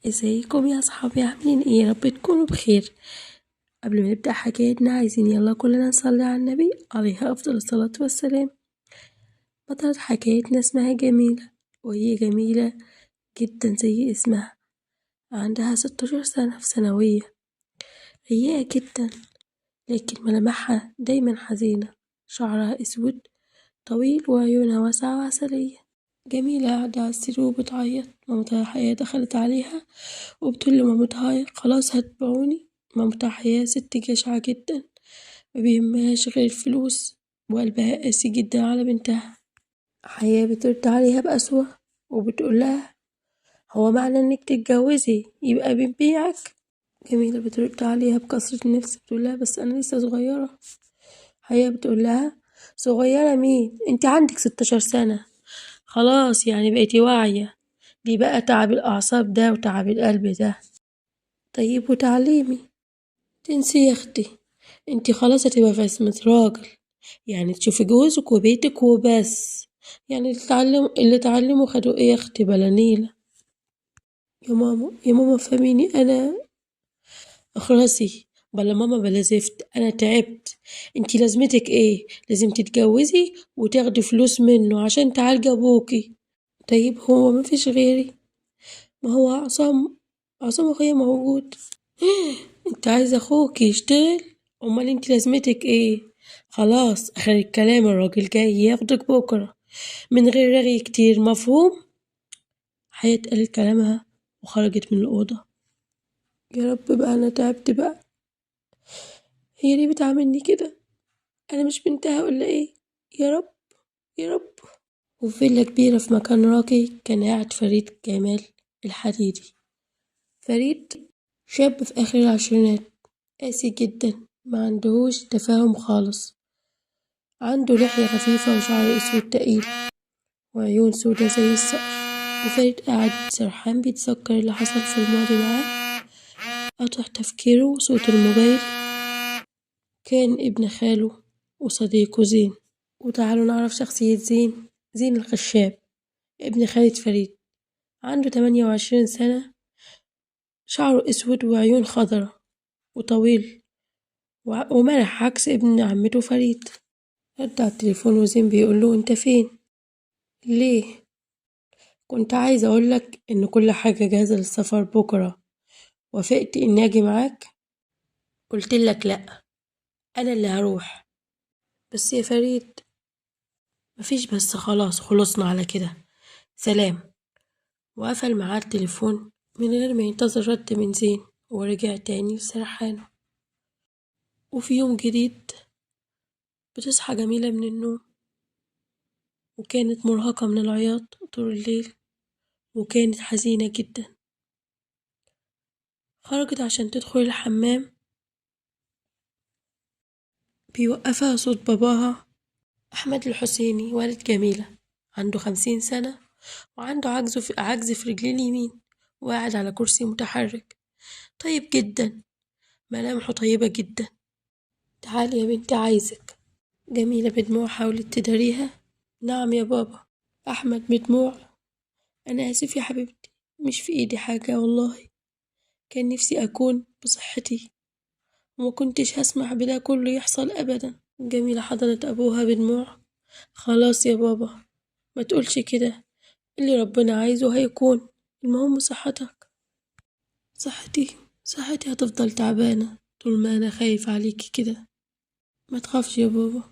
ازيكم يا صحابي، عاملين ايه؟ يا رب تكونوا بخير. قبل ما نبدأ حكايتنا عايزين يلا كلنا نصلي على النبي عليه أفضل الصلاة والسلام. بطلة حكايتنا اسمها جميلة، وهي جميلة جدا زي اسمها. عندها 16 سنة في ثانوية، رقيقة جدا لكن ملامحها دايما حزينة. شعرها أسود طويل وعيونها واسعة وعسلية. جميلة قاعدة على السرير وبتعيط. مامتها حياة دخلت عليها وبتقول لمامتها خلاص هتبعوني. مامتها حياة ست جشعة جدا، مبيهمهاش غير الفلوس، وقلبها قاسي جدا على بنتها. حياة بترد عليها بقسوة وبتقولها هو معنى انك تتجوزي يبقى بنبيعك؟ جميلة بترد عليها بكسرة النفس بتقولها بس انا لسه صغيرة. حياة بتقولها صغيرة مين؟ انت عندك 16 سنة، خلاص يعني بقيتي واعية. دي بقى تعب الأعصاب ده وتعب القلب ده. طيب وتعليمي؟ تنسي يا اختي، انتي خلاص هتبقى في عصمة راجل، يعني تشوفي جوزك وبيتك وبس. يعني اللي اتعلموا خدوا ايه يا اختي بلا نيلة؟ يا ماما فهميني انا. اخرسي بلا ماما بلا زفت، انا تعبت. انتي لازمتك ايه؟ لازم تتجوزي وتاخدي فلوس منه عشان تعالجي ابوكي. طيب هو مفيش غيري؟ ما هو عصام اخويا موجود. انت عايزة اخوك يشتغل؟ امال انت لازمتك ايه؟ خلاص اخر الكلام، الراجل جاي ياخدك بكرة من غير رغي كتير، مفهوم؟ حياة قالت كلامها وخرجت من الأوضة. يا رب بقى أنا تعبت بقى، هي ليه بتعاملني كده؟ أنا مش بنتها ولا إيه؟ يا رب، يا رب. وفي فيلا كبيرة في مكان راقي كان قاعد فريد جمال الحديدي. فريد شاب في آخر العشرينات، قاسي جدا، ما عندهوش تفاهم خالص. عنده لحية خفيفة وشعر أسود تقيل وعيون سودا زي الصقر. وفريد قاعد سرحان بيتذكر اللي حصل في الماضي معاه. قطع تفكيره صوت الموبايل، كان ابن خاله وصديقه زين. وتعالوا نعرف شخصية زين. زين الخشاب ابن خالة فريد، عنده 28 سنة، شعره أسود وعيون خضرة وطويل ومرح عكس ابن عمته فريد. رد على التليفون وزين بيقوله انت فين؟ ليه؟ كنت عايزة أقولك إن كل حاجة جاهزة للسفر بكرة، وافقت إني أجي معاك؟ قلتلك لأ، أنا اللي هروح. بس يا فريد. مفيش بس، خلاص خلصنا على كده، سلام. وقفل معاه التليفون من غير ما ينتظر رد من زين، ورجع تاني لسرحانه. وفي يوم جديد بتصحى جميلة من النوم، وكانت مرهقة من العياط طول الليل، وكانت حزينة جدا. خرجت عشان تدخل الحمام، بيوقفها صوت باباها أحمد الحسيني والد جميلة. عنده 50 سنة، وعنده عجز في رجليه اليمين، وقاعد على كرسي متحرك. طيب جدا، ملامحه طيبة جدا. تعالي يا بنتي عايزك. جميلة بدموع حاولت تداريها. نعم يا بابا. أحمد بدموع. أنا آسف يا حبيبتي، مش في إيدي حاجة والله. كان نفسي أكون بصحتي، وما كنتش هسمح بده كله يحصل أبدا. جميلة حضنت أبوها بدموع. خلاص يا بابا، ما تقولش كده، اللي ربنا عايزه هيكون، المهم صحتك. صحتي هتفضل تعبانة طول ما أنا خايف عليكي كده. ما تخافش يا بابا،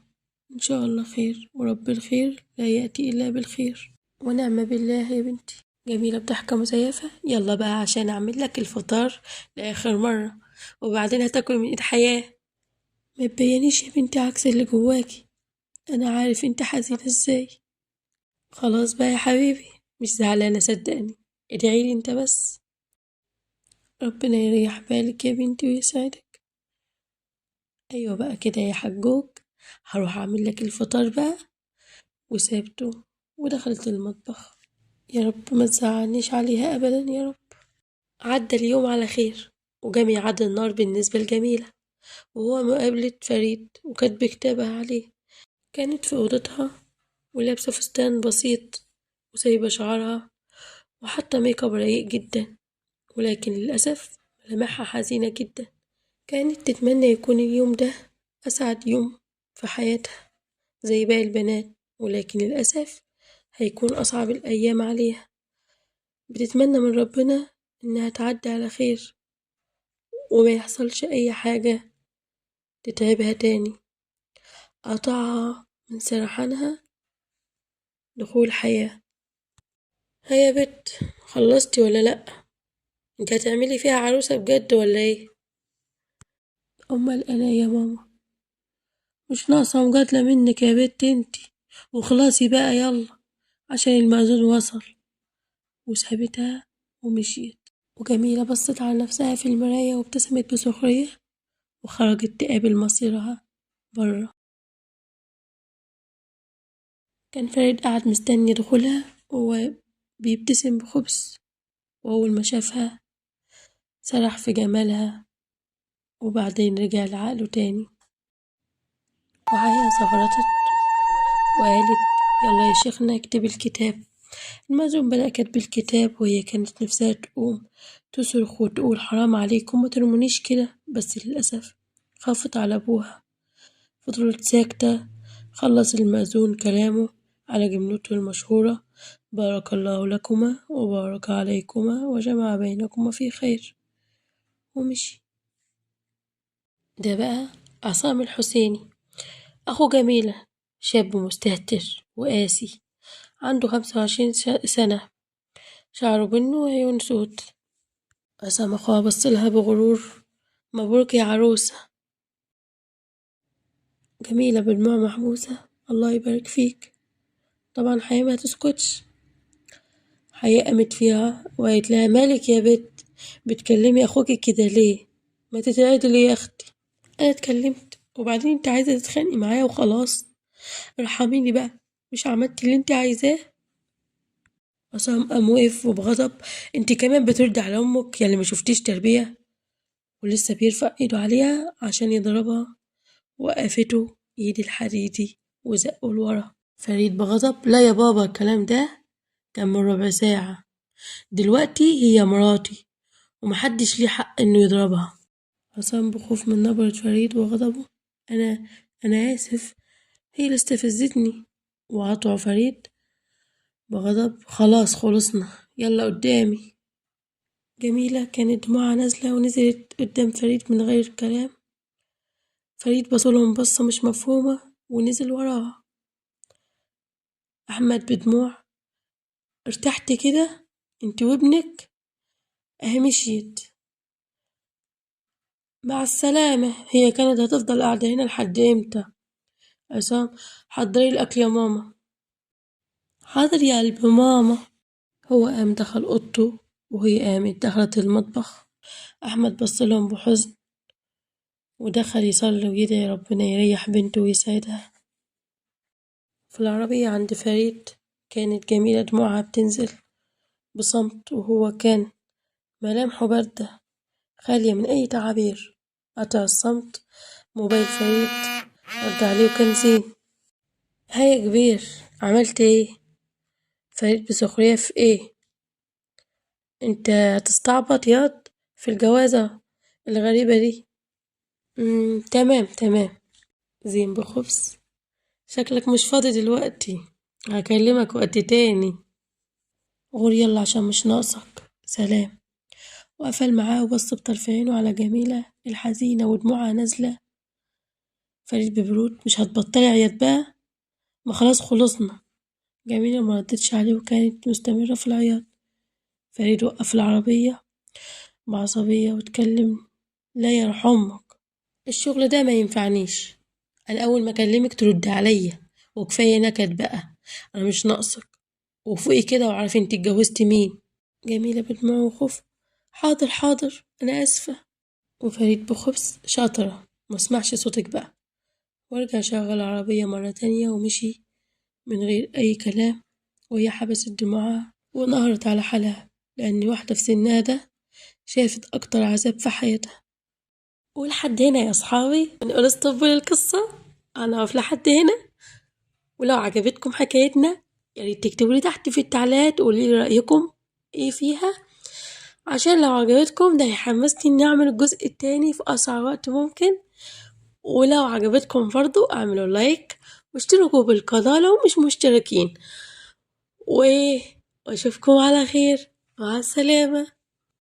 إن شاء الله خير، ورب الخير لا يأتي إلا بالخير. ونعم بالله يا بنتي. جميلة بضحكة مزيفة. يلا بقى عشان أعمل لك الفطار لآخر مرة، وبعدين هتاكل من إيد حياة. ما تبينيش يا بنتي عكس اللي جواكي، أنا عارف انت حزينة ازاي. خلاص بقى يا حبيبي، مش زعلانة صدقني، ادعيلي انت بس. ربنا يريح بالك يا بنتي ويسعدك. ايوه بقى كده يا حجوج، هروح اعمل لك الفطار بقى. وسابته ودخلت المطبخ. يا رب ما تزعلنيش عليها ابدا يا رب. عدى اليوم على خير، وجا ميعاد النار بالنسبة لجميلة، وهو مقابلة فريد وكاتبة كتابها عليه. كانت في أوضتها ولابسة فستان بسيط، وسايبة شعرها، وحاطة ميك اب رقيق جدا، ولكن للأسف ملامحها حزينة جدا. كانت تتمنى يكون اليوم ده أسعد يوم في حياتها زي باقي البنات، ولكن للأسف هيكون أصعب الأيام عليها. بتتمنى من ربنا إنها تعدي على خير وما يحصلش أي حاجة تتعبها تاني. قطعها من سرحانها دخول حياة. هيا بت، خلصتي ولا لأ؟ انت هتعملي فيها عروسة بجد ولا ايه؟ أمال أنا يا ماما مش ناقصة مجادلة منك يا بت انتي، وخلاصي بقى يلا عشان المأذون وصل. وسابتها ومشيت. وجميلة بصت على نفسها في المراية وابتسمت بسخرية وخرجت تقابل مصيرها برا. كان فريد قاعد مستني دخولها وهو بيبتسم بخبث، وأول ما شافها سرح في جمالها وبعدين رجع لعقله تاني. وهي زغرطت وقالت يلا يا شيخنا اكتب الكتاب. المأذون بدأ كتب الكتاب وهي كانت نفسها تقوم تصرخ وتقول حرام عليكم ما ترمونيش كده، بس للأسف خافت على أبوها. فضلت ساكتة. خلص المأذون كلامه على جملته المشهورة بارك الله لكما وبارك عليكما وجمع بينكما في خير ومشي. ده بقى عصام الحسيني أخو جميلة، شاب مستهتر وقاسي، عنده 25 سنة، شعره بني وعيون سود. عصام أخوها بصلها بغرور مبروك يا عروسة. جميلة بدموع محبوسة الله يبارك فيك. طبعا حياة ما تسكتش. حياة قامت فيها وقالت لها مالك يا بت بتكلمي أخوكي كده ليه؟ ما تتعدلي يا أختي. أنا اتكلمت وبعدين انت عايزة تتخانقي معايا وخلاص، ارحميني بقى، مش عملتي اللي انت عايزاه؟ عصام قام وقف وبغضب انت كمان بترد على أمك يا اللي ما شفتيش تربية، ولسه بيرفع ايده عليها عشان يضربها. وقفته ايد الحديدي وزقه لورا. فريد بغضب لا يا بابا الكلام ده كان من ربع ساعة، دلوقتي هي مراتي ومحدش ليه حق انه يضربها. عصام بخوف من نبرة فريد وغضبه انا انا اسف، هي اللي استفزتني. وقطع فريد بغضب خلاص خلصنا يلا قدامي. جميلة كانت دموعها نازلة ونزلت قدام فريد من غير كلام. فريد بصلهم بصة مش مفهومة ونزل وراها. أحمد بدموع ارتحت كده انت وابنك؟ اهي مشيت مع السلامة. هي كانت هتفضل قاعدة هنا لحد امتى؟ عصام حضري الأكل يا ماما. حاضر يا قلب ماما. هو قام دخل أوضته وهي قامت دخلت المطبخ. أحمد بصلهم بحزن ودخل يصلي ويدعي ربنا يريح بنته ويسعدها. في العربية عند فريد كانت جميلة دموعها بتنزل بصمت، وهو كان ملامحه باردة خالية من أي تعابير. قطع الصمت موبايل فريد رد عليه وكان زين. هيا كبير عملت ايه؟ فريد بسخرية في ايه؟ انت هتستعبط ياض في الجوازة الغريبة دي؟ تمام تمام. زين بخبث شكلك مش فاضي دلوقتي، هكلمك وقت تاني. غور يلا عشان مش ناقصك سلام. وقفل معاه وبص بطرف عينه على جميلة الحزينة ودموعها نازلة. فريد ببرود مش هتبطلي عياط بقى؟ ما خلاص خلصنا. جميلة مردتش عليه وكانت مستمرة في العياط. فريد وقف العربية بعصبية واتكلم لا يرحمك، الشغل ده ما ينفعنيش. أنا أول ما أكلمك ترد عليا وكفاية نكد بقى، أنا مش ناقصك وفوقي كده وعارفة انت اتجوزتي مين. جميلة بدموع وخوف حاضر حاضر أنا آسفة. وفريد بخبث شاطرة مسمعش صوتك بقى. ورجع شغل العربية مرة تانية ومشي من غير أي كلام، وهي حبست دموعها ونهرت على حالها، لأن واحدة في سنها ده شافت أكتر عذاب في حياتها. ولحد هنا يا أصحابي نقول استوب للقصة. أنا أقف لحد هنا، ولو عجبتكم حكايتنا ياريت تكتبولي تحت في التعليقات وقوليلي رأيكم إيه فيها، عشان لو عجبتكم ده هيحمسني إني أعمل الجزء التاني في أسرع وقت ممكن، ولو عجبتكم برضو اعملوا لايك واشتركوا بالقناة لو مش مشتركين، واشوفكم على خير، مع السلامة.